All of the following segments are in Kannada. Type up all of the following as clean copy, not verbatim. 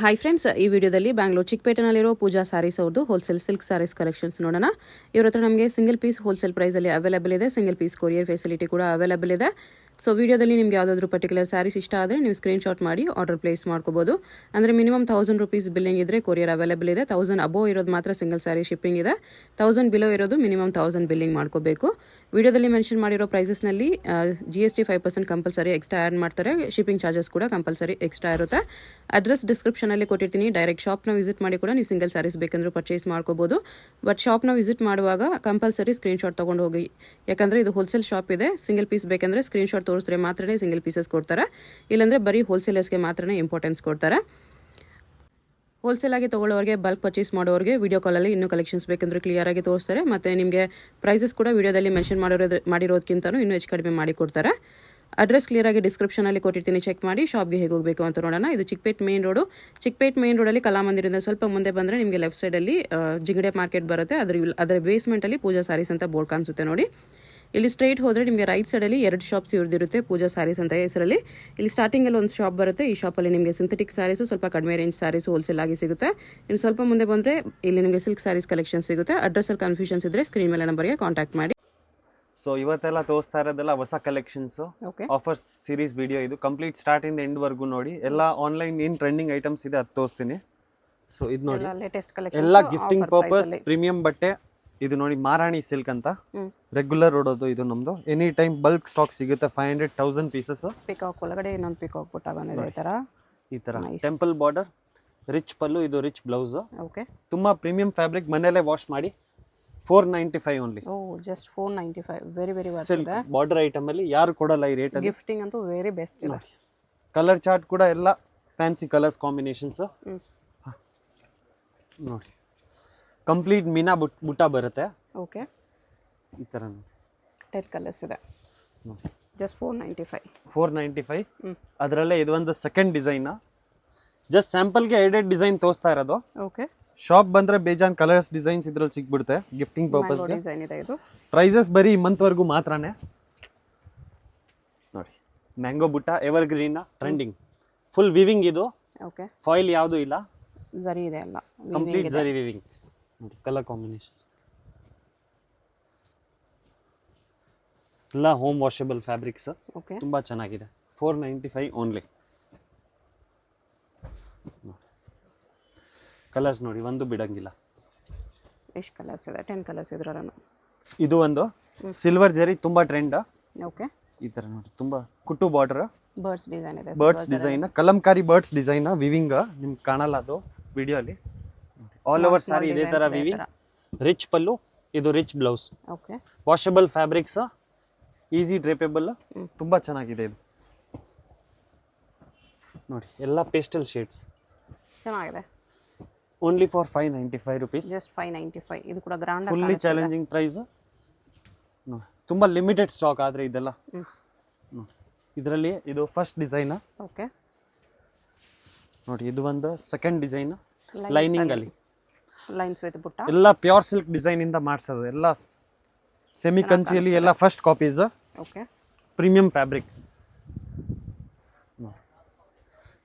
ಹಾಯ್ ಫ್ರೆಂಡ್ಸ್, ಈ ವಿಡಿಯೋದಲ್ಲಿ ಬ್ಯಾಂಗ್ಳೂರ್ ಚಿಕ್ಕಪೇಟೆನಲ್ಲಿರೋ ಪೂಜಾ ಸ್ಯಾರೀಸ್ ಅವ್ರದ್ದು ಹೋಲ್ಸೇಲ್ ಸಿಲ್ಕ್ ಸ್ಯಾರೀಸ್ ಕಲೆಕ್ಷನ್ಸ್ ನೋಡೋಣ. ಇವ್ರ ಹತ್ರ ನಮಗೆ ಸಿಂಗಲ್ ಪೀಸ್ ಹೋಲ್ಸೇಲ್ ಪ್ರೈಸಲ್ಲಿ ಅವೈಲೇಬಲ್ ಇದೆ. ಸಿಂಗಲ್ ಪೀಸ್ ಕೊರಿಯರ್ ಫೆಸಿಲಿಟಿ ಕೂಡ ಅವೈಲೇಬಲ್ ಇದೆ. ಸೊ ವಿಡಿಯೋದಲ್ಲಿ ನಿಮಗೆ ಯಾವುದಾದ್ರೂ ಪರ್ಟಿಕ್ಯುಲರ್ ಸ್ಯಾರೀಸ್ ಇಷ್ಟ ಆದರೆ ನೀವು ಸ್ಕ್ರೀನ್ಶಾಟ್ ಮಾಡಿ ಆರ್ಡರ್ ಪ್ಲೇಸ್ ಮಾಡ್ಕೋಬೋದು. ಅಂದರೆ ಮಿನಿಮಮ್ 1000 rupees ಬಿಲ್ಲಿಂಗ್ ಇದ್ದರೆ ಕೊರಿಯರ್ ಅವೈಲೇಬಲ್ ಇದೆ. 1000 ಅಬೋವ್ ಇರೋದು ಮಾತ್ರ ಸಿಂಗಲ್ ಸ್ಯಾರಿ ಶಿಪ್ಪಿಂಗ್ ಇದೆ. 1000 ಬಿಲೋ ಇರೋದು ಮಿನಿಮಮ್ 1000 ಬಿಲ್ಲಿಂಗ್ ಮಾಡ್ಕೋಬೇಕು. ವಿಡಿಯೋದಲ್ಲಿ ಮೆನ್ಷನ್ ಮಾಡಿರೋ ಪ್ರೈಸಸ್ನಲ್ಲಿ GST 5% ಕಂಪಲ್ಸರಿ ಎಕ್ಸ್ಟ್ರಾ ಆ್ಯಡ್ ಮಾಡ್ತಾರೆ. ಶಿಪ್ಪಿಂಗ್ ಚಾರ್ಜಸ್ ಕೂಡ ಕಂಪಲ್ಸರಿ ಎಕ್ಸ್ಟ್ರಾ ಇರುತ್ತೆ. ಅಡ್ರೆಸ್ ಡಿಸ್ಕ್ರಿಪ್ಷನಲ್ಲಿ ಕೊಟ್ಟಿರ್ತೀನಿ. ಡೈರೆಕ್ಟ್ ಶಾಪ್ನ ವಿಸಿಟ್ ಮಾಡಿ ಕೂಡ ನೀವು ಸಿಂಗಲ್ ಸ್ಯಾರೀಸ್ ಬೇಕಂದ್ರೂ ಪರ್ಚೇಸ್ ಮಾಡ್ಕೋಬೋದು. ಬಟ್ ಶಾಪ್ನ ವಿಸಿಟ್ ಮಾಡುವಾಗ ಕಂಪಲ್ಸರಿ ಸ್ಕ್ರೀನ್ಶಾಟ್ ತೊಗೊಂಡು ಹೋಗಿ, ಯಾಕಂದರೆ ಇದು ಹೋಲ್ಸೇಲ್ ಶಾಪ್ ಇದೆ. ಸಿಂಗಲ್ ಪೀಸ್ ಬೇಕಂದರೆ ಸ್ಕ್ರೀನ್ಶಾಟ್ ತೋರಿಸಿದ್ರೆ ಮಾತ್ರನೇ ಸಿಂಗಲ್ ಪೀಸಸ್ ಕೊಡ್ತಾರೆ. ಇಲ್ಲಾಂದರೆ ಬರೀ ಹೋಲ್ಸೇಲರ್ಸ್ಗೆ ಮಾತ್ರನೇ ಇಂಪಾರ್ಟೆನ್ಸ್ ಕೊಡ್ತಾರೆ. ಹೋಲ್ಸೇಲ್ ಆಗಿ ತೊಗೊಳ್ಳೋರಿಗೆ, ಬಲ್ಕ್ ಪರ್ಚೇಸ್ ಮಾಡೋರಿಗೆ ವಿಡಿಯೋ ಕಾಲಲ್ಲಿ ಇನ್ನೂ ಕಲೆಕ್ಷನ್ಸ್ ಬೇಕಂದ್ರೆ ಕ್ಲಿಯರ್ ಆಗಿ ತೋರಿಸ್ತಾರೆ. ಮತ್ತು ನಿಮಗೆ ಪ್ರೈಸಸ್ ಕೂಡ ವಿಡಿಯೋದಲ್ಲಿ ಮೆನ್ಷನ್ ಮಾಡಿರೋದಕ್ಕಿಂತಲೂ ಇನ್ನೂ ಹೆಚ್ಚು ಕಡಿಮೆ ಮಾಡಿ ಕೊಡ್ತಾರೆ. ಅಡ್ರೆಸ್ ಕ್ಲಿಯರ್ ಆಗಿ ಡಿಸ್ಕ್ರಿಪ್ಷನಲ್ಲಿ ಕೊಟ್ಟಿರ್ತೀನಿ, ಚೆಕ್ ಮಾಡಿ. ಶಾಪ್ಗೆ ಹೇಗೆ ಹೋಗಬೇಕು ಅಂತ ನೋಡೋಣ. ಇದು Chickpet main road. Chickpet main ರೋಡಲ್ಲಿ ಕಲಾಮಂದಿರದಿಂದ ಸ್ವಲ್ಪ ಮುಂದೆ ಬಂದರೆ ನಿಮಗೆ ಲೆಫ್ಟ್ ಸೈಡಲ್ಲಿ ಜಿಂಗಡೆ ಮಾರ್ಕೆಟ್ ಬರುತ್ತೆ. ಅದರ ಬೇಸ್ಮೆಂಟಲ್ಲಿ ಪೂಜಾ ಸ್ಯಾರೀಸ್ ಅಂತ ಬೋರ್ಡ್ ಕಾಣಿಸುತ್ತೆ ನೋಡಿ. ಇಲ್ಲಿ ಸ್ಟ್ರೈಟ್ ಹೋದರೆ ನಿಮಗೆ ರೈಟ್ ಸೈಡಲ್ಲಿ 2 ಶಾಪ್ಸ್ ಇವ್ರದಿರುತ್ತೆ, ಪೂಜಾ ಸ್ಯಾರೀಸ್ ಅಂತ ಹೆಸರಲ್ಲಿ. ಇಲ್ಲಿ ಸ್ಟಾರ್ಟಿಂಗಲ್ಲಿ ಒಂದು ಶಾಪ್ ಬರುತ್ತೆ. ಈ ಶಾಪಲ್ಲಿ ನಿಮಗೆ ಸಿಂಥೆಟಿಕ್ ಸ್ಯಾರೀಸು, ಸ್ವಲ್ಪ ಕಡಿಮೆ ರೇಂಜ್ ಸ್ಯಾರೀಸು ಹೋಲ್ಸೇಲ್ ಆಗಿ ಸಿಗುತ್ತೆ. ಇನ್ನು ಸ್ವಲ್ಪ ಮುಂದೆ ಬಂದರೆ ಇಲ್ಲಿ ನಿಮಗೆ ಸಿಲ್ಕ್ ಸ್ಯಾರೀಸ್ ಕಲೆಕ್ಷನ್ ಸಿಗುತ್ತೆ. ಅಡ್ರೆಸ್ಸಲ್ಲಿ ಕನ್ಫ್ಯೂಷನ್ಸ್ ಇದ್ದರೆ ಸ್ಕ್ರೀನ್ ಮೇಲೆ ನಂಬರ್ಗೆ ಕಾಂಟ್ಯಾಕ್ಟ್ ಮಾಡಿ. ಸೊ ಇವತ್ತೆಲ್ಲ ತೋರಿಸ್ತಾ ಇರೋದೆಲ್ಲ ಹೊಸ ಕಲೆಕ್ಷನ್ಸ್, ಆಫರ್ ಸೀರೀಸ್ ವಿಡಿಯೋ. ಇದು ಕಂಪ್ಲೀಟ್ ಸ್ಟಾರ್ಟ್ ಇಂದ ಎಂಡ್ ವರ್ಗು ನೋಡಿ. ಎಲ್ಲ ಆನ್ಲೈನ್ ಏನು ಟ್ರೆಂಡಿಂಗ್ ಐಟಮ್ಸ್ ಇದೆ ಅದು ತೋರಿಸ್ತೀನಿ. ಸೊ ಇದು ನೋಡಿ, ಎಲ್ಲ ಗಿಫ್ಟಿಂಗ್ ಪರ್ಪಸ್ ಪ್ರೀಮಿಯಂ ಬಟ್ಟೆ. ಇದು ನೋಡಿ ಮಾರಾಣಿ ಸಿಲ್ಕ್ ಅಂತ, ರೆಗ್ಯುಲರ್ ಓಡೋದು. ಇದು ನಮ್ದು ಎನಿ ಟೈಮ್ ಬಲ್ಕ್ ಸ್ಟಾಕ್ ಸಿಗುತ್ತೆ. 500,000 ಪೀಸಸ್. ಪಿಕಾಕ್ ಒಳಗಡೆ ಇನ್ನೊಂದು ಪಿಕಾಕ್ ಬುಟ್ಟ ಬಂದಿದೆ ಈ ತರ ಟೆಂಪಲ್ ಬಾರ್ಡರ್, ರಿಚ್ ಪಲ್ಲು. ಇದು ರಿಚ್ ಬ್ಲೌಸ್. ತುಂಬಾ ಪ್ರೀಮಿಯಂ ಫ್ಯಾಬ್ರಿಕ್, ಮನೆಯಲ್ಲೇ ವಾಶ್ ಮಾಡಿ. 495 only. Just 495. Very very silk border item ಅಲ್ಲಿ ಯಾರು ಕೊಡಲ್ಲ ಈ ರೇಟ್. ಗಿಫ್ಟಿಂಗ್ ಅಂತೂ ವೆರಿ ಬೆಸ್ಟ್ ಇದೆ. ಕಲರ್ ಚಾರ್ಟ್ ಕೂಡ ಎಲ್ಲ ಫ್ಯಾನ್ಸಿ ಕಲರ್ಸ್ ಕಾಂಬಿನೇಷನ್ಸ್ ನೋಡಿ. ಕಂಪ್ಲೀಟ್ ಮೀನಾ ಬುಟ್ಟ ಬರುತ್ತೆ. ಓಕೆ, ಈ ತರ 10 ಕಲರ್ಸ್ ಇದೆ. ಜಸ್ಟ್ 495. ಅದರಲ್ಲೇ ಇದು ಒಂದು ಸೆಕೆಂಡ್ ಡಿಸೈನ್. ಜಸ್ಟ್ ಸ್ಯಾಂಪಲ್ಗೆ 2 ಡಿಸೈನ್ ತೋರಿಸ್ತಾ ಇರೋದು. ಓಕೆ, ಶಾಪ್ ಬಂದ್ರೆ ಬೇಜಾನ್ ಕಲರ್ಸ್ ಡಿಸೈನ್ಸ್ ಇದ್ರಲ್ಲಿ ಸಿಗ್ಬಿಡುತ್ತೆ ಗಿಫ್ಟಿಂಗ್ ಪರ್ಪಸ್. ಡಿಸೈನ್ ಇದೆ ಇದು. ಪ್ರೈಸಸ್ ಬರೀ ಈ ಮಂತ್ ವರ್ಗೂ ಮಾತ್ರನೇ ನೋಡಿ. ಮ್ಯಾಂಗೋ ಬುಟ್ಟ ever green trending, full viewing. ಇದು ಓಕೆ, ಫಾಯಿಲ್ ಯಾವುದು ಇಲ್ಲ, ಜರಿ ಇದೆ ಎಲ್ಲ. ಕಂಪ್ಲೀಟ್ ಜರಿ ವಿವಿಂಗ್ ನೋಡಿ. ಕಲರ್ ಕಾಂಬಿನೇಷನ್ ಎಲ್ಲ ಹೋಮ್ ವಾಷಬಲ್ ಫ್ಯಾಬ್ರಿಕ್ಸ್. ಓಕೆ, ತುಂಬಾ ಚೆನ್ನಾಗಿದೆ. 495 ಓನ್ಲಿ. ಕಲರ್ಸ್ ನೋಡಿ, ಒಂದು ಬಿಡಂಗಿಲ್ಲ. ಎಷ್ಟು ಕಲರ್ಸ್ ಇದೆ? 10 ಕಲರ್ಸ್ ಇದ್ರಲ್ಲ. ಇದು ಒಂದು ಸಿಲ್ವರ್ ಜರಿ, ತುಂಬಾ ಟ್ರೆಂಡ್. ಓಕೆ, ಈ ತರ ನೋಡಿ, ತುಂಬಾ ಕುಟ್ಟು ಬಾರ್ಡರ್, ಬರ್ಡ್ಸ್ ಡಿಸೈನ್ ಇದೆ. Birds design, Kalamkari birds design. Viewing ನಿಮ್ಗೆ ಕಾಣಲ್ಲ ಅದು ವಿಡಿಯೋ ಅಲ್ಲಿ. ಆಲ್ ಓವರ್ ಸಾರಿ ಇದೇ ತರ ವಿವಿಂಗ್. ರಿಚ್ ಪಲ್ಲು, ಇದು rich blouse. Okay, washable fabrics, easy drapable. ತುಂಬಾ ಚೆನ್ನಾಗಿದೆ ಇದು ನೋಡಿ. ಎಲ್ಲ ಪೇಸ್ಟಲ್ ಶೇಡ್ಸ್ ಚೆನ್ನಾಗಿದೆ. Only for 595 rupees. ಜಸ್ಟ್ 595. ಇದು ಕೂಡ ಗ್ರ್ಯಾಂಡ್, ಫುಲ್ಲಿ ಚಾಲೆಂಜಿಂಗ್ ಪ್ರೈಸ್. ತುಂಬಾ ಲಿಮಿಟೆಡ್ ಸ್ಟಾಕ್ ಆದ್ರೆ ಇದೆಲ್ಲ. ಇದರಲ್ಲಿ ಇದು ಫಸ್ಟ್ ಡಿಸೈನ್. ಓಕೆ, ನೋಡಿ. ಇದು ಒಂದು ಸೆಕೆಂಡ್ ಡಿಸೈನ್, ಲೈನಿಂಗ್ ಅಲ್ಲಿ ಲೈನ್ಸ್ ವಿತ್ ಬುಟ್ಟ. ಎಲ್ಲ ಪ್ಯೂರ್ ಸಿಲ್ಕ್ ಡಿಸೈನ್ ಇಂದ ಮಾಡಿಸೋದು. ಎಲ್ಲ ಸೆಮಿ ಕಂಚಿಯಲ್ಲಿ ಎಲ್ಲ first copies. Okay, premium fabric.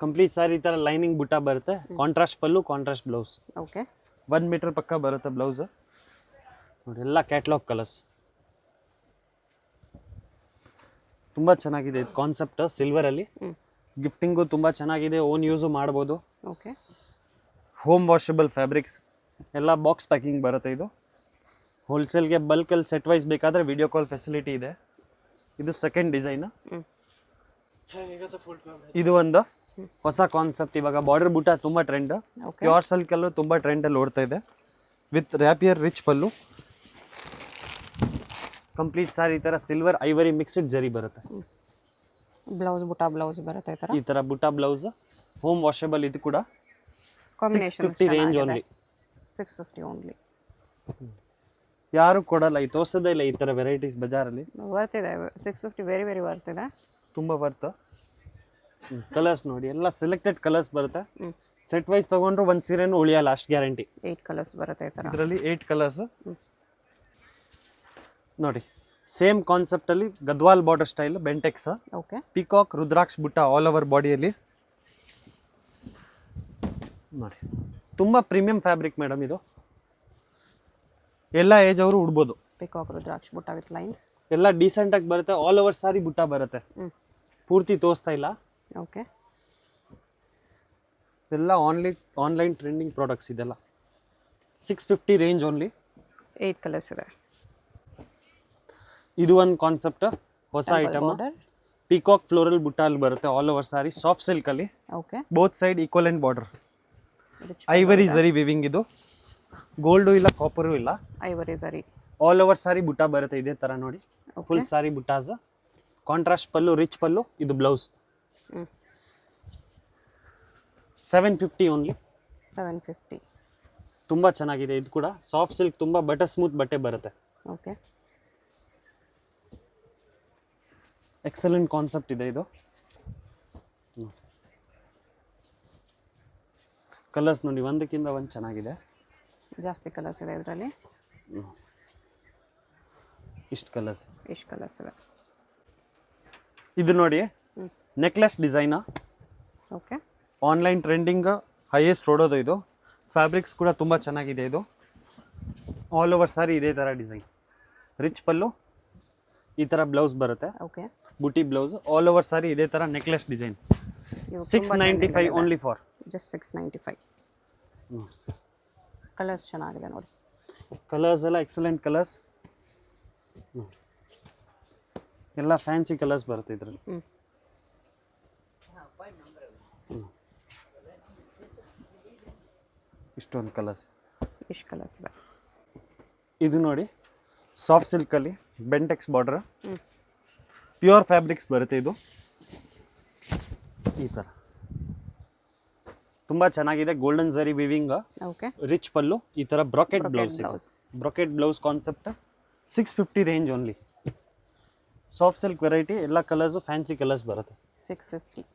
Complete sari ಈ ತರ ಲೈನಿಂಗ್ ಬುಟ್ಟ ಬರುತ್ತೆ. Contrast pallu, contrast blouse. Okay, 1 metre ಪಕ್ಕ ಬರುತ್ತೆ ಬ್ಲೌಸ್ ನೋಡಿ. ಎಲ್ಲ ಕ್ಯಾಟ್ಲಾಗ್ ಕಲರ್ಸ್. ತುಂಬಾ ಚೆನ್ನಾಗಿದೆ ಇದು ಕಾನ್ಸೆಪ್ಟ್. ಸಿಲ್ವರ್ ಅಲ್ಲಿ ಗಿಫ್ಟಿಂಗು ತುಂಬಾ ಚೆನ್ನಾಗಿದೆ. ಓನ್ ಯೂಸು ಮಾಡ್ಬೋದು. Okay, home washable fabrics. ಎಲ್ಲ ಬಾಕ್ಸ್ ಪ್ಯಾಕಿಂಗ್ ಬರುತ್ತೆ. ಇದು ಹೋಲ್ಸೇಲ್ಗೆ ಬಲ್ಕಲ್ಲಿ ಸೆಟ್ ವೈಸ್ ಬೇಕಾದರೆ ವಿಡಿಯೋ ಕಾಲ್ ಫೆಸಿಲಿಟಿ ಇದೆ. ಇದು ಸೆಕೆಂಡ್ ಡಿಸೈನ್. ಇದು ಒಂದು ಹೊಸ ಕಾನ್ಸೆಪ್ಟ್. ಇವಾಗ ಬಾರ್ಡರ್ ಬುಟ್ಟ ತುಂಬಾ ಟ್ರೆಂಡ್. ಪ್ಯೂರ್ ಸಿಲ್ಕ್ ಅಲ್ಲೂ ತುಂಬಾ ಟ್ರೆಂಡ್ ಅಲ್ಲಿ ಓಡ್ತಾ ಇದೆ. With rapier rich pallu. Complete sari ಈ ತರ ಸಿಲ್ವರ್ ಐವರಿ ಮಿಕ್ಸ್ಡ್ ಜರಿ ಬರುತ್ತೆ. ಬ್ಲೌಸ್ ಬುಟ್ಟ ಬ್ಲೌಸ್ ಬರುತ್ತೆ ಈ ತರ ಬುಟ್ಟ ಬ್ಲೌಸ್. Home washable. ಇದು ಕೂಡ ಕಾಂಬಿನೇಷನ್ 650 ರೇಂಜ್ ಓನ್ಲಿ. 650 ಓನ್ಲಿ. ಯಾರು ಕೊಡಲ್ಲ, ಈ ತೋರ್ಸೋದೇ ಇಲ್ಲ ಈ ತರ ವೆರೈಟೀಸ್ ಬಜಾರಲ್ಲಿ. ಬರ್ತಿದೆ 650. ವೆರಿ ವೆರಿ ಬರ್ತಿದೆ, ತುಂಬಾ ಬರ್ತಾ. ಕಲರ್ಸ್ ನೋಡಿ, ಎಲ್ಲ ಸೆಲೆಕ್ಟೆಡ್ ಕಲರ್ಸ್ ಬರುತ್ತೆ. ಸೆಟ್ ವೈಸ್ ತಗೊಂಡ್ರು ಒಂದು ಸೀರೆನೂ ಉಳಿಯಲ್ಲ, ಅಷ್ಟು ಗ್ಯಾರಂಟಿ. 8 ಕಲರ್ಸ್ ಬರುತ್ತೆ ಈ ತರ. ಇದರಲ್ಲಿ 8 ಕಲರ್ಸ್ ನೋಡಿ. ಸೇಮ್ ಕಾನ್ಸೆಪ್ಟ್ ಅಲ್ಲಿ Gadwal border style, Bentex. Okay, peacock rudraksha butta all over ಬಾಡಿಯಲ್ಲಿ. ನೋಡಿ ತುಂಬ ಪ್ರೀಮಿಯಂ ಫ್ಯಾಬ್ರಿಕ್ ಮೇಡಮ್ ಇದು. ಎಲ್ಲ ಏಜ್ ಅವರು ಉಡ್ಬೋದು. ಪಿಕಾಕ್ ರುದ್ರಾಕ್ಷ ಬುಟ್ಟ ವಿತ್ ಲೈನ್ಸ್. ಎಲ್ಲ ಡೀಸೆಂಟಾಗಿ ಬರುತ್ತೆ. ಆಲ್ ಓವರ್ ಸಾರಿ ಬುಟ್ಟ ಬರುತ್ತೆ. ಪೂರ್ತಿ ತೋರಿಸ್ತಾ ಇಲ್ಲ. ಓಕೆ. ಎಲ್ಲ ಆನ್ಲೈನ್ ಟ್ರೆಂಡಿಂಗ್ ಪ್ರಾಡಕ್ಟ್ಸ್ ಇದೆಲ್ಲ. 650 ರೇಂಜ್ ಓನ್ಲಿ. 8 ಕಲರ್ಸ್ ಇದೆ. ಇದು ಒಂದು ಕಾನ್ಸೆಪ್ಟ್ ಹೊಸ ಐಟಮ್. ಪಿಕಾಕ್ ಫ್ಲೋರಲ್ ಬುಟ್ಟ ಅಲ್ಲಿ ಬರುತ್ತೆ. ಆಲ್ ಓವರ್ ಸಾರಿ ಸಾಫ್ಟ್ ಸಿಲ್ಕ್ ಅಲ್ಲಿ. Okay. Both side equal and border. Ivory zari viewing ಇದು. ಗೋಲ್ಡು ಇಲ್ಲ, ಕಾಪರು ಇಲ್ಲ. ಐವರಿ ಝರಿ. ಆಲ್ ಓವರ್ ಸಾರಿ ಬುಟ್ಟ ಬರುತ್ತೆ ಇದೇ ತರ ನೋಡಿ. ಫುಲ್ ಸಾರಿ ಬುಟ್ಟಾಸ್. ಕಾಂಟ್ರಾಸ್ಟ್ ಪಲ್ಲು, ರಿಚ್ ಪಲ್ಲು. ಇದು ಬ್ಲೌಸ್. 750 ಓನ್ಲಿ. 750. ತುಂಬ ಚೆನ್ನಾಗಿದೆ ಇದು ಕೂಡ. ಸಾಫ್ಟ್ ಸಿಲ್ಕ್, ತುಂಬ ಬಟರ್ ಸ್ಮೂತ್ ಬಟ್ಟೆ ಬರುತ್ತೆ. ಓಕೆ. ಎಕ್ಸಲೆಂಟ್ ಕಾನ್ಸೆಪ್ಟ್ ಇದೆ ಇದು. ಕಲರ್ಸ್ ನೋಡಿ, ಒಂದಕ್ಕಿಂತ ಒಂದು ಚೆನ್ನಾಗಿದೆ. ಜಾಸ್ತಿ ಕಲರ್ಸ್ ಇದೆ ಇದರಲ್ಲಿ. ಇಷ್ಟು ಕಲರ್ಸ್ ಇದೆ. ಇದು ನೋಡಿ, necklace design. Okay. Online trending highest ಓಡೋದು ಇದು. ಫ್ಯಾಬ್ರಿಕ್ಸ್ ಕೂಡ ತುಂಬ ಚೆನ್ನಾಗಿದೆ ಇದು. ಆಲ್ ಓವರ್ ಸಾರಿ ಇದೇ ಥರ ಡಿಸೈನ್. ರಿಚ್ ಪಲ್ಲು, ಈ ಥರ ಬ್ಲೌಸ್ ಬರುತ್ತೆ. Okay. Booti blouse. All over sari ಇದೇ ಥರ necklace design. 695 only for. Just 695. Colours ಚೆನ್ನಾಗಿದೆ ನೋಡಿ. ಕಲರ್ಸ್ ಎಲ್ಲ ಎಕ್ಸಲೆಂಟ್ ಕಲರ್ಸ್. ಎಲ್ಲ ಫ್ಯಾನ್ಸಿ ಕಲರ್ಸ್ ಬರುತ್ತೆ ಇದರಲ್ಲಿ. ಇಷ್ಟೊಂದು ಕಲರ್ಸ್. ಇಷ್ಟು ಕಲರ್ಸ್ ಇದೆ. ಇದು ನೋಡಿ, ಸಾಫ್ಟ್ ಸಿಲ್ಕಲ್ಲಿ ಬೆಂಟೆಕ್ಸ್ ಬಾರ್ಡರ್. ಪ್ಯೂರ್ ಫ್ಯಾಬ್ರಿಕ್ಸ್ ಬರುತ್ತೆ ಇದು. ಈ ಥರ ತುಂಬ ಚೆನ್ನಾಗಿದೆ. Golden zari weaving. Okay. Rich pallu. ಈ ಥರ brocade blouse. Brocade blouse concept. 650 range only. Soft silk variety. ಎಲ್ಲ ಕಲರ್ಸು ಫ್ಯಾನ್ಸಿ ಕಲರ್ಸ್ ಬರುತ್ತೆ. 650.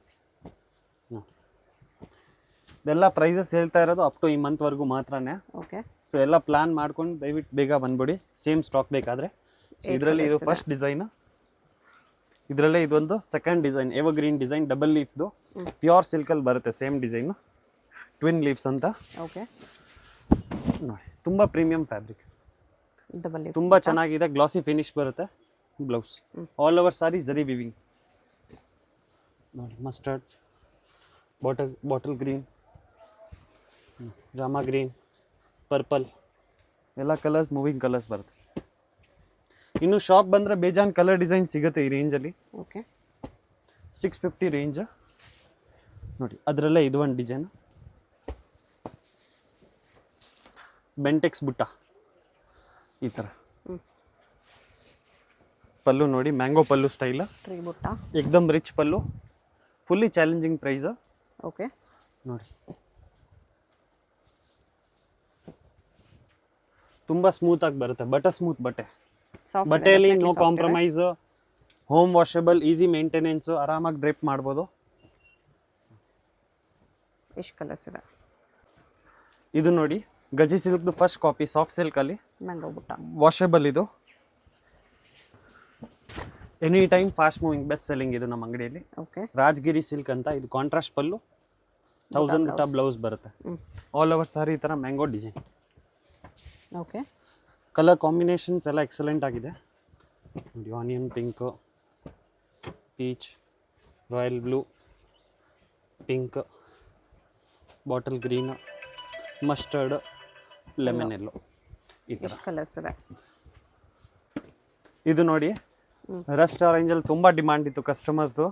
ಇದೆಲ್ಲ ಪ್ರೈಸಸ್ ಹೇಳ್ತಾ ಇರೋದು ಅಪ್ ಟು ಈ ಮಂತ್ವರೆಗೂ ಮಾತ್ರನೇ. ಓಕೆ. ಸೊ ಎಲ್ಲ ಪ್ಲಾನ್ ಮಾಡ್ಕೊಂಡು ದಯವಿಟ್ಟು ಬೇಗ ಬಂದ್ಬಿಡಿ, ಸೇಮ್ ಸ್ಟಾಕ್ ಬೇಕಾದರೆ. ಇದರಲ್ಲಿ ಇದು ಫಸ್ಟ್ ಡಿಸೈನ್. ಇದರಲ್ಲೇ ಇದೊಂದು second design. Evergreen design, double ಲೀಫ್ದು. ಪ್ಯೂರ್ ಸಿಲ್ಕಲ್ಲಿ ಬರುತ್ತೆ ಸೇಮ್ ಡಿಸೈನ್. ಟ್ವಿನ್ ಲೀವ್ಸ್ ಅಂತ. ಓಕೆ. ನೋಡಿ, ತುಂಬ ಪ್ರೀಮಿಯಂ ಫ್ಯಾಬ್ರಿಕ್. Double leaf. ತುಂಬ ಚೆನ್ನಾಗಿದೆ. ಗ್ಲಾಸಿ ಫಿನಿಶ್ ಬರುತ್ತೆ. Blouse all over sari zari weaving. ನೋಡಿ, mustard, bottle green, Rama green, purple, ಎಲ್ಲ ಕಲರ್ಸ್ ಮೂವಿಂಗ್ ಕಲರ್ಸ್ ಬರುತ್ತೆ. ಇನ್ನು ಶಾಪ್ ಬಂದರೆ ಬೇಜಾನ್ ಕಲರ್ ಡಿಸೈನ್ ಸಿಗುತ್ತೆ ಈ ರೇಂಜಲ್ಲಿ. ಓಕೆ. 650 ರೇಂಜ್ ನೋಡಿ. ಅದರಲ್ಲೇ ಇದು ಒಂದು ಡಿಸೈನ್. ಬೆಂಟೆಕ್ಸ್ ಬುಟ್ಟ ಈ ಥರ. ಪಲ್ಲು ನೋಡಿ, ಮ್ಯಾಂಗೋ ಪಲ್ಲು ಸ್ಟೈಲ್. 3 ಬುಟ್ಟ. ಏಕ್ದಮ್ rich pallu. Fully challenging price. Okay. ನೋಡಿ, ತುಂಬ ಸ್ಮೂತಾಗಿ ಬರುತ್ತೆ. ಬಟರ್ ಸ್ಮೂತ್ ಬಟ್ಟೆ. ಬಟ್ಟೆಯಲ್ಲಿ no compromise. Home washable, easy maintenance. ಆರಾಮಾಗಿ ಡ್ರೇಪ್ ಮಾಡ್ಬೋದು. ಎಷ್ಟು ಕಲರ್ಸ್ ಇದೆ. ಇದು ನೋಡಿ, ಗಜಿ ಸಿಲ್ಕ್ದು ಫಸ್ಟ್ ಕಾಪಿ. ಸಾಫ್ಟ್ ಸಿಲ್ಕಲ್ಲಿ ಮ್ಯಾಂಗೋ ಬುಟ್ಟ. ವಾಷಬಲ್ ಇದು. Any time fast moving, best selling ಇದು ನಮ್ಮ ಅಂಗಡಿಯಲ್ಲಿ. ಓಕೆ. ರಾಜಗಿರಿ ಸಿಲ್ಕ್ ಅಂತ. ಇದು ಕಾಂಟ್ರಾಸ್ಟ್ ಪಲ್ಲು. 1000 ಬುಟ್ಟ ಬ್ಲೌಸ್ ಬರುತ್ತೆ. ಆಲ್ ಓವರ್ ಸಾರಿ ಈ ಥರ mango design. Okay. Colour combinations ಎಲ್ಲ ಎಕ್ಸಲೆಂಟ್ ಆಗಿದೆ ನೋಡಿ. Onion pink, peach, royal blue, pink, bottle green, mustard, lemon ಎಲ್ಲೋ, ಈ ಥರ ಕಲರ್ಸ್ ಇದೆ. ಇದು ನೋಡಿ, ರಸ್ಟ್ ಆರೆಂಜಲ್ಲಿ ತುಂಬ ಡಿಮಾಂಡ್ ಇತ್ತು ಕಸ್ಟಮರ್ಸ್ದು.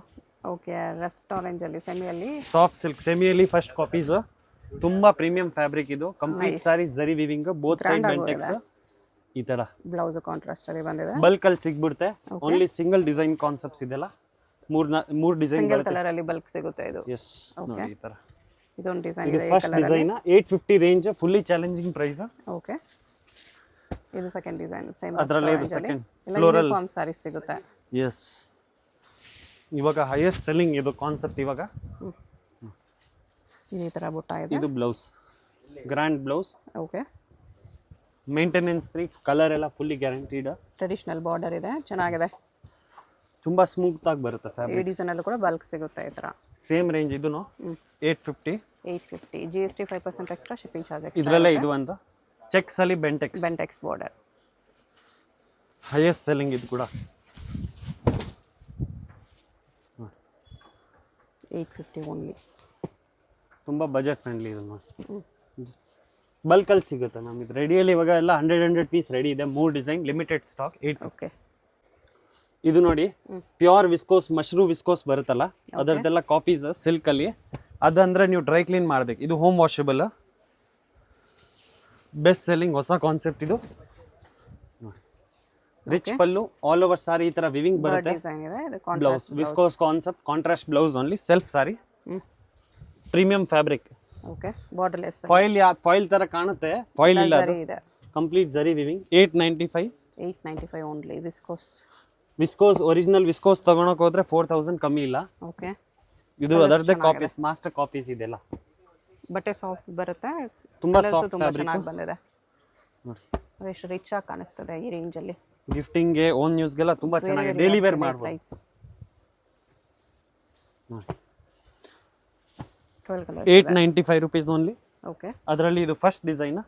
ಓಕೆ. ರಸ್ಟ್ ಆರೆಂಜಲ್ಲಿ ಸೆಮಿಯಲ್ಲಿ. ಸಾಫ್ಟ್ ಸಿಲ್ಕ್ ಸೆಮಿಯಲ್ಲಿ ಫಸ್ಟ್ ಕಾಪೀಸ್. ತುಂಬ ಪ್ರೀಮಿಯಂ ಫ್ಯಾಬ್ರಿಕ್ ಇದು. Complete sari zari weaving. Both side Bentex. ಈ ಥರ ಬ್ಲೌಸ್ ಕಾಂಟ್ರಾಸ್ಟ್ ಅಲ್ಲಿ ಬಂದಿದೆ. ಬಲ್ಕಲ್ಲಿ ಸಿಗ್ಬಿಡುತ್ತೆ. ಓನ್ಲಿ ಸಿಂಗಲ್ ಡಿಸೈನ್ ಕಾನ್ಸೆಪ್ಟ್ಸ್ ಇದೆಲ್ಲ. ಮೂರು ಡಿಸೈನ್ ಸಿಂಗಲ್ ಕಲರ್ ಅಲ್ಲಿ ಬಲ್ಕ್ ಸಿಗುತ್ತೆ ಇದು. ಎಸ್ ನೋಡಿ, ಈ ಥರ ಇದೊಂದು ಡಿಸೈನ್ ಇದೆ. First design 850 range. Fully challenging price. Okay. ಇದು ಸೆಕೆಂಡ್ ಡಿಸೈನ್. ಸೇಮ್ ಅದರಲ್ಲಿ ಇದು ಸೆಕೆಂಡ್ ಫ್ಲೋರಲ್ ಫಾರ್ಮ್ ಸಾರೀಸ್ ಸಿಗುತ್ತೆ. ಎಸ್, ಇವಾಗ ಹೈಯೆಸ್ಟ್ ಸೆಲ್ಲಿಂಗ್ ಇದು ಕಾನ್ಸೆಪ್ಟ್ ಇವಾಗ. ಈ ಥರ ಬುಟ್ಟ ಇದೆ. ಇದು blouse, grand blouse. Okay. Maintenance free. Colour ಎಲ್ಲ ಫುಲ್ಲಿ ಗ್ಯಾರಂಟಿಡ್. ಟ್ರೆಡಿಷನಲ್ ಬಾರ್ಡರ್ ಇದೆ. ಚೆನ್ನಾಗಿದೆ. ತುಂಬ ಸ್ಮೂತ್ ಆಗಿ ಬರುತ್ತೆ ಫ್ಯಾಬ್ರಿಕ್. ಈ ಡಿಸೈನ್ ಅಲ್ಲೂ ಕೂಡ ಬಲ್ಕ್ ಸಿಗುತ್ತೆ ಈ ಥರ. ಸೇಮ್ ರೇಂಜ್ ಇದೂ 850. 850 GST 5% extra shipping charge extra ಇದರಲ್ಲೇ ಇದು ಒಂದು ಚೆಕ್ಸ್ ಅಲ್ಲಿ ಬೆಂಟೆಕ್ಸ್ ಬಾರ್ಡರ್ ಹೈಯೆಸ್ಟ್ ಸೆಲ್ಲಿಂಗ್ ಇದು ಕೂಡ 850 ಓನ್ಲಿ. ತುಂಬ ಬಜೆಟ್ ಫ್ರೆಂಡ್ಲಿ ಇದು ನೋಡಿ. ಬಲ್ಕಲ್ಲಿ ಸಿಗುತ್ತೆ ಮ್ಯಾಮ್. ಇದು ರೆಡಿಯಲ್ಲಿ ಇವಾಗ ಎಲ್ಲ 100 ಪೀಸ್ ರೆಡಿ ಇದೆ. 3 ಡಿಸೈನ್, ಲಿಮಿಟೆಡ್ ಸ್ಟಾಕ್. 8 ಓಕೆ. ಇದು ನೋಡಿ ಪ್ಯೂರ್ ವಿಸ್ಕೋಸ್, ಮಶ್ರೂ ವಿಸ್ಕೋಸ್ ಬರುತ್ತಲ್ಲ ಅದರದ್ದೆಲ್ಲ ಕಾಪೀಸ್ ಸಿಲ್ಕಲ್ಲಿ. ಅದಂದ್ರೆ ನೀವು ಡ್ರೈ ಕ್ಲೀನ್ ಮಾಡಬೇಕು. ಇದು ಹೋಮ್ ವಾಷಬಲ್, ಬೆಸ್ಟ್ ಸೆಲ್ಲಿಂಗ್ ಹೊಸ ಕಾನ್ಸೆಪ್ಟ್ ಇದು. Rich pallu, all over sari ಈ ತರ ವಿವಿಂಗ್ ಬರುತ್ತೆ. Blouse viscose concept, contrast blouse only, self sari, premium fabric. Okay. Borderless foil ತರ ಕಾಣುತ್ತೆ, ಫಾಯಿಲ್ ಇಲ್ಲ, complete zari weaving. 895 only. Viscose original viscose ತಗೊಳಕ್ ಹೋದ್ರೆ 4000 ಕಮ್ಮಿ ಇಲ್ಲ. ಓಕೆ. ಇದು ಅದರದ್ದೇ ಕಾಪೀಸ್, ಮಾಸ್ಟರ್ ಕಾಪೀಸ್ ಇದೆಲ್ಲ. ಬಟ್ಟೆ ಸಾಫ್ಟ್ ಬರುತ್ತೆ, ತುಂಬಾ ಸಾಫ್ಟ್ ತುಂಬಾ ಫ್ಯಾಬ್ರಿಕ್ ಚೆನ್ನಾಗಿ ಬಂದಿದೆ ನೋಡಿ. ಎಷ್ಟು ರಿಚ್ ಆಗಿ ಕಾಣಿಸ್ತದೆ ಈ ರೇಂಜ್ ಅಲ್ಲಿ. ಗಿಫ್ಟಿಂಗ್ ಗೆ, ಓನ್ ಯೂಸ್ ಗೆಲ್ಲ ತುಂಬಾ ಚೆನ್ನಾಗಿದೆ. ಡೈಲಿ ವೇರ್ ಮಾಡಬಹುದು ನೋಡಿ. 12 ಕಲರ್ಸ್. 895 rupees only. ಓಕೆ. ಅದರಲ್ಲಿ ಇದು ಫಸ್ಟ್ ಡಿಸೈನ್,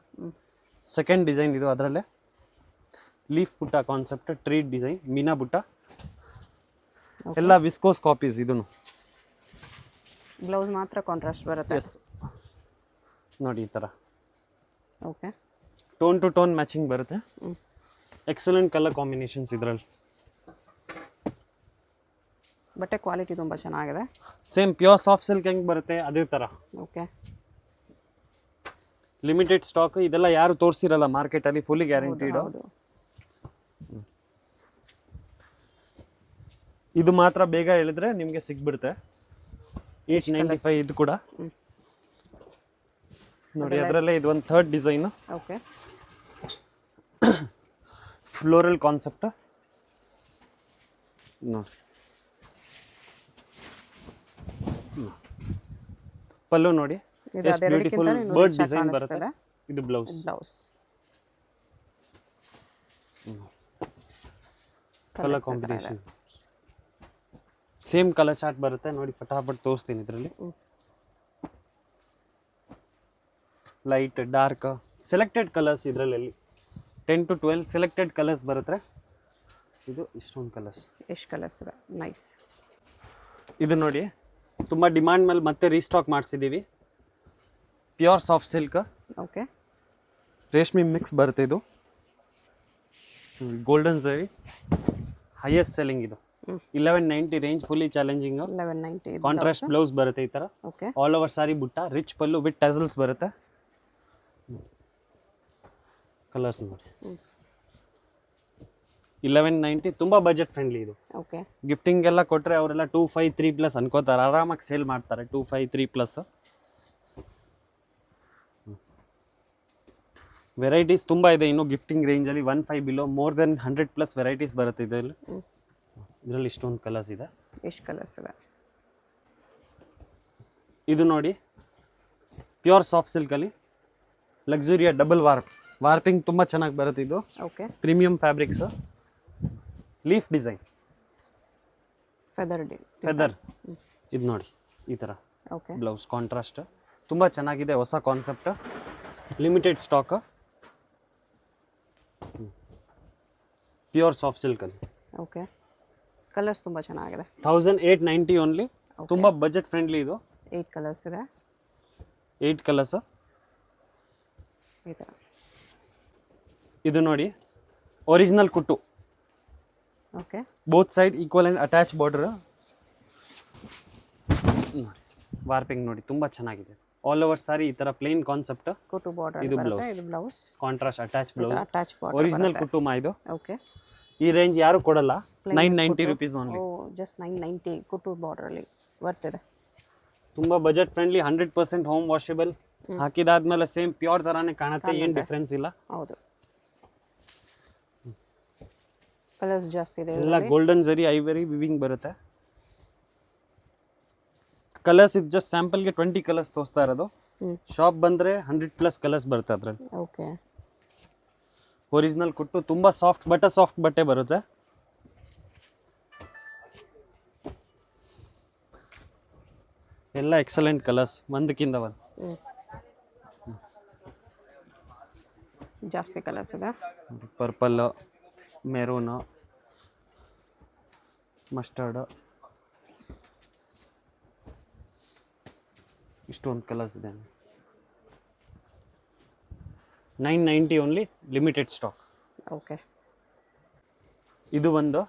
ಸೆಕೆಂಡ್ ಡಿಸೈನ್ ಇದು ಅದರಲ್ಲೇ ಲೀಫ್ ಬುಟ್ಟ ಕಾನ್ಸೆಪ್ಟ್, ಟ್ರೀ ಡಿಸೈನ್, ಮೀನಾ ಬುಟ್ಟ, ಎಲ್ಲ ವಿಸ್ಕೋಸ್ ಕಾಪೀಸ್. ಇದನ್ನು ಬ್ಲೌಸ್ ಮಾತ್ರ ಕಾಂಟ್ರಾಸ್ಟ್ ಬರುತ್ತೆ. ಎಸ್ ನೋಡಿ ಈ ತರ okay. Tone to tone matching ಬರುತ್ತೆ. ಎಕ್ಸಲೆಂಟ್ ಕಲರ್ ಕಾಂಬಿನೇಷನ್ಸ್ ಇದರಲ್ಲಿ. ಬಟ್ಟೆ ಕ್ವಾಲಿಟಿ ತುಂಬಾ ಚೆನ್ನಾಗಿದೆ. ಸೇಮ್ ಪ್ಯೂರ್ ಸಾಫ್ಟ್ ಸಿಲ್ಕ್ ಹೆಂಗ್ ಬರುತ್ತೆ ಅದೇ ತರ. ಓಕೆ. Limited stock. ಇದೆಲ್ಲ ಯಾರು ತೋರಿಸಿರಲ್ಲ ಮಾರ್ಕೆಟ್ ಅಲ್ಲಿ, ಫುಲ್ಲಿ ಗ್ಯಾರಂಟಿಡ್. ಇದು ಮಾತ್ರ ಬೇಗ ಹೇಳಿದ್ರೆ ನಿಮಗೆ ಸಿಗ್ಬಿಡುತ್ತೆ. 895 ಇದು ಕೂಡ ನೋಡಿ. ಅದರಲ್ಲೇ ಇದು ಒಂದು third design. Okay. Floral concept ನೋಡಿ. ಪಲ್ಲು ನೋಡಿ ಎಷ್ಟು ಬ್ಯೂಟಿಫುಲ್ ಬರ್ಡ್ ಡಿಸೈನ್ ಬರುತ್ತೆ. ಇದು blouse. Colour combination same colour chart ಬರುತ್ತೆ ನೋಡಿ. ಫಟಾಫಟ್ ತೋರಿಸ್ತೀನಿ ಇದರಲ್ಲಿ. ಲೈಟ್, ಡಾರ್ಕ್, ಸೆಲೆಕ್ಟೆಡ್ ಕಲರ್ಸ್ ಇದರಲ್ಲಿ 10 to 12 ಸೆಲೆಕ್ಟೆಡ್ ಕಲರ್ಸ್ ಬರುತ್ತೆ. ಇದು ಇಷ್ಟೊಂದು ಕಲರ್ಸ್. ಎಷ್ಟು ಕಲರ್ಸ್ ಇದೆ, ನೈಸ್. ಇದು ನೋಡಿ ತುಂಬ ಡಿಮಾಂಡ್ ಮೇಲೆ ಮತ್ತೆ ರೀಸ್ಟಾಕ್ ಮಾಡಿಸಿದ್ದೀವಿ. Pure soft silk. ಓಕೆ. ರೇಷ್ಮೆ ಮಿಕ್ಸ್ ಬರುತ್ತೆ. ಇದು ಗೋಲ್ಡನ್ ಝರಿ, ಹೈಯೆಸ್ಟ್ ಸೆಲ್ಲಿಂಗ್. ಇದು 1190 range, fully challenging. 1190. Contrast blouse ಬರುತ್ತೆ ಈ ತರ. Okay. All over sari butta, rich pallu with tassels ಬರುತ್ತೆ. ಕಲರ್ಸ್ ನೋಡಿ. 1190 ತುಂಬಾ ಬಜೆಟ್ ಫ್ರೆಂಡ್ಲಿ ಇದು. ಓಕೆ. ಗಿಫ್ಟಿಂಗ್ ಎಲ್ಲ ಕೊಟ್ರೆ ಅವರೆಲ್ಲ 25 3+ ಅನ್ಕೋತಾರೆ, ಆರಾಮಾಗಿ ಸೇಲ್ ಮಾಡ್ತಾರೆ. 25 3+. ವೆರೈಟೀಸ್ ತುಂಬಾ ಇದೆ ಇನ್ನು ಗಿಫ್ಟಿಂಗ್ ರೇಂಜ್ ಅಲ್ಲಿ. 15 ಬಿಲೋ ಮೋರ್ ದೆನ್ 100+ ವೆರೈಟೀಸ್ ಬರುತ್ತೆ ಇದರಲ್ಲಿ. ಇದರಲ್ಲಿ ಇಷ್ಟೊಂದು ಕಲರ್ಸ್ ಇದೆ. ಎಷ್ಟು ಕಲರ್ಸ್ ಇದೆ? ಇದು ನೋಡಿ ಪ್ಯೂರ್ ಸಾಫ್ಟ್ ಸಿಲ್ಕ್ ಅಲ್ಲಿ ಲಕ್ಸುರಿಯ ಡಬಲ್ ವಾರ್ಪಿಂಗ್ ತುಂಬಾ ಚೆನ್ನಾಗಿ ಬರುತ್ತೆ ಇದು. Okay. Premium fabrics, leaf design, feather. ಇದು ನೋಡಿ ಈ ತರ. ಓಕೆ. ಬ್ಲೌಸ್ ಕಾಂಟ್ರಾಸ್ಟ್ ತುಂಬಾ ಚೆನ್ನಾಗಿದೆ. ಹೊಸ concept, limited stock, pure soft silk ಅಲ್ಲಿ. ಓಕೆ. ಕಲರ್ಸ್ ತುಂಬಾ ಚೆನ್ನಾಗಿದೆ. 1890 ಓನ್ಲಿ. ತುಂಬಾ ಬಜೆಟ್ ಫ್ರೆಂಡ್ಲಿ ಇದು. 8 ಕಲರ್ಸ್ ಇದೆ. 8 ಕಲರ್ಸ್. ಈ ತರ. ಇದು ನೋಡಿ original kuttu. Okay. Both side equal and attach border. ನೋಡಿ ವಾರ್ಪಿಂಗ್ ನೋಡಿ ತುಂಬಾ ಚೆನ್ನಾಗಿದೆ. ಆಲ್ ಓವರ್ ಸಾರಿ ಈ ತರ ಪ್ಲೇನ್ ಕಾನ್ಸೆಪ್ಟ್. ಕುಟ್ಟು ಬಾರ್ಡರ್ ಇದು ಬರುತ್ತೆ. ಇದು blouse contrast attach blouse. Attach border original kuttu ಮಾ ಇದು. ಓಕೆ. ಈ ರೇಂಜ್ ಯಾರು ಕೊಡಲ್ಲ. 990 rupees only. Just 990 kuttu border ಅಲ್ಲಿ ಬರ್ತಿದೆ. ತುಂಬಾ ಬಜೆಟ್ ಫ್ರೆಂಡ್ಲಿ, 100% ಹೋಮ್ ವಾಷಬಲ್. ಹಾಕಿದಾದ್ಮೇಲೆ ಸೇಮ್ ಪ್ಯೂರ್ ತರಾನೇ ಕಾಣುತ್ತೆ, ಏನು ಡಿಫರೆನ್ಸ್ ಇಲ್ಲ. ಹೌದು. ಕಲರ್ಸ್ ಜಾಸ್ತಿ ಇದೆ. ಎಲ್ಲ ಗೋಲ್ಡನ್ ಜರಿ, ಐವರಿ ವಿವಿಂಗ್ ಬರುತ್ತೆ. ಕಲರ್ಸ್ ಇದು ಜಸ್ಟ್ ಸ್ಯಾಂಪಲ್ಗೆ 20 ಕಲರ್ಸ್ ತೋರಿಸ್ತಾ ಇರೋದು. ಶಾಪ್ ಬಂದ್ರೆ 100+ ಕಲರ್ಸ್ ಬರುತ್ತೆ ಅದ್ರಲ್ಲಿ. ಓಕೆ. ಒರಿಜಿನಲ್ ಕುಟ್ಟು ತುಂಬಾ ಸಾಫ್ಟ್ ಬಟ್ಟೆ ಬರುತ್ತೆ. ಎಲ್ಲ ಎಕ್ಸಲೆಂಟ್ ಕಲರ್ಸ್, ಒಂದಕ್ಕಿಂತ ಒಂದು. ಜಾಸ್ತಿ ಕಲರ್ಸ್ ಇದೆ. ಪರ್ಪಲ್, ಮೆರೂನು, ಮಸ್ಟರ್ಡ್, ಇಷ್ಟೊಂದು ಕಲರ್ಸ್ ಇದೆ. 990 ಓನ್ಲಿ, ಲಿಮಿಟೆಡ್ ಸ್ಟಾಕ್. ಓಕೆ. ಇದು ಒಂದು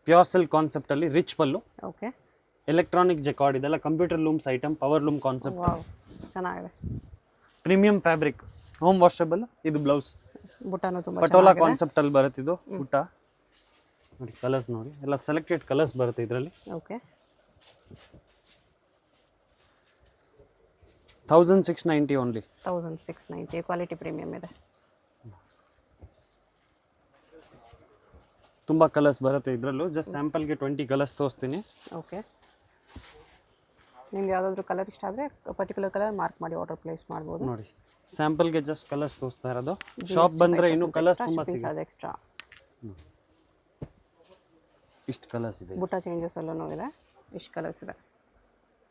ಪ್ಯೂರ್ ಸಿಲ್ಕ್ ಕಾನ್ಸೆಪ್ಟಲ್ಲಿ rich pallu, okay. Electronic jacquard, ಇದೆಲ್ಲ computer looms item, power loom concept. Wow, ಚೆನ್ನಾಗಿದೆ. Premium fabric, home washable. ಇದು ಬ್ಲೌಸ್, ಬುಟ್ಟಾನು ತುಂಬ ಪಟೋಲಾ ಕಾನ್ಸೆಪ್ಟಲ್ಲಿ ಬರುತ್ತೆ ಇದು ಬುಟ್ಟ. ನೋಡಿ ಕಲರ್ಸ್ ನೋಡಿ, ಎಲ್ಲ ಸೆಲೆಕ್ಟೆಡ್ ಕಲರ್ಸ್ ಬರುತ್ತೆ ಇದರಲ್ಲಿ. ಓಕೆ. 1690 ಓನ್ಲಿ. 1690, ಕ್ವಾಲಿಟಿ ಪ್ರೀಮಿಯಮ್ ಇದೆ. ತುಂಬ ಕಲರ್ಸ್ ಬರುತ್ತೆ ಇದರಲ್ಲೂ. ಜಸ್ಟ್ ಸ್ಯಾಂಪಲ್ಗೆ 20 ಕಲರ್ಸ್ ತೋರಿಸ್ತೀನಿ. ಓಕೆ. ನಿಮ್ಗೆ ಯಾವುದಾದ್ರೂ ಕಲರ್ ಇಷ್ಟ ಆದರೆ ಪರ್ಟಿಕ್ಯುಲರ್ ಕಲರ್ ಮಾರ್ಕ್ ಮಾಡಿ ಆರ್ಡರ್ ಪ್ಲೇಸ್ ಮಾಡ್ಬೋದು. ನೋಡಿ ಸ್ಯಾಂಪಲ್ಗೆ ಜಸ್ಟ್ ಕಲರ್ಸ್ ತೋರಿಸ್ತಾ ಇರೋದು. ಶಾಪ್ ಬಂದರೆ ಇನ್ನೂ ಕಲರ್ಸ್ ತುಂಬ ಸಿಗುತ್ತೆ. ಎಕ್ಸ್ಟ್ರಾ ಇಷ್ಟು ಕಲರ್ಸ್ ಇದೆ. ಬುಟ್ಟ ಚೇಂಜಸ್ ಎಲ್ಲನೂ ಇದೆ. ಇಷ್ಟು ಕಲರ್ಸ್ ಇದೆ.